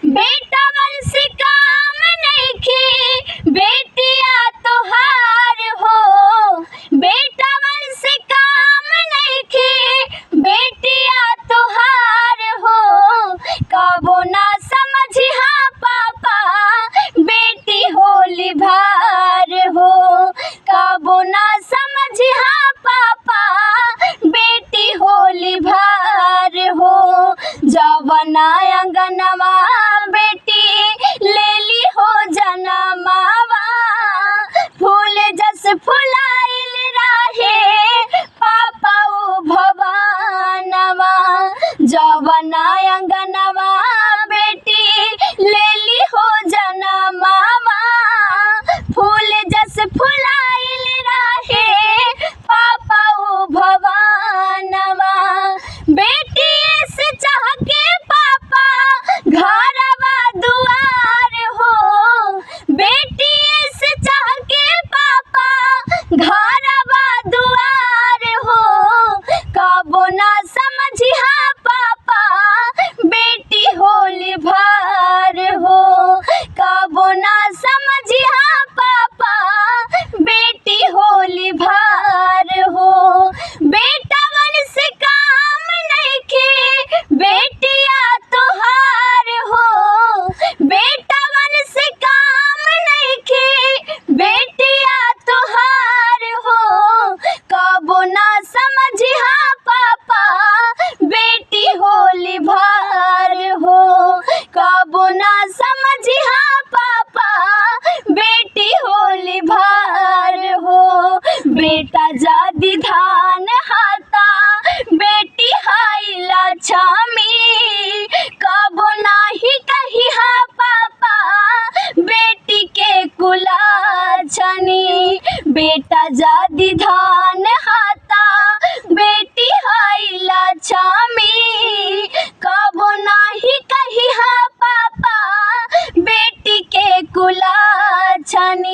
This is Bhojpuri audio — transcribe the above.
बेटा वर्ष काम नइखे बेटिया तोहार हो। बेटा वर्ष काम नइखे बेटिया तोहार हो। कबो ना समझिहा पापा बेटी होली भार हो। कबो ना समझिहा पापा बेटी होली भार हो। जवना अंगनवा बेटी लेली हो जनमावा फूल जस फुलाइल रहे पापा ओ भवानवा। जवना अंगनवा बेटी लेली हो जनमावा फूल जस फुलाइल रहे पापा ओ भवानवा। बेटी से चाह के पापा घरवा दुआर हो। बेटी से चाह के पापा घरवा दुआर हो। कबो ना समझिहा पापा बेटी होली भार हो। कबो ना समझिहा पापा बेटी होली भार हो। बेटा वंश काम नइखे बेटिया तोहार हो। बेटा वंश काम नइखे बेटिया तोहार हो। कबो ना समझिहा पापा बेटी होली भार हो। कबो ना समझिहा पापा बेटी होली भार हो। बेटा जादी धान हाता बेटी हाई लक्ष्मी। कबो नाही कहिहा पापा बेटी के कुलाछनी। बेटा जादी धान हाता बेटी हाई लक्ष्मी। कबो नाही कहिहा पापा बेटी के कुलाछनी।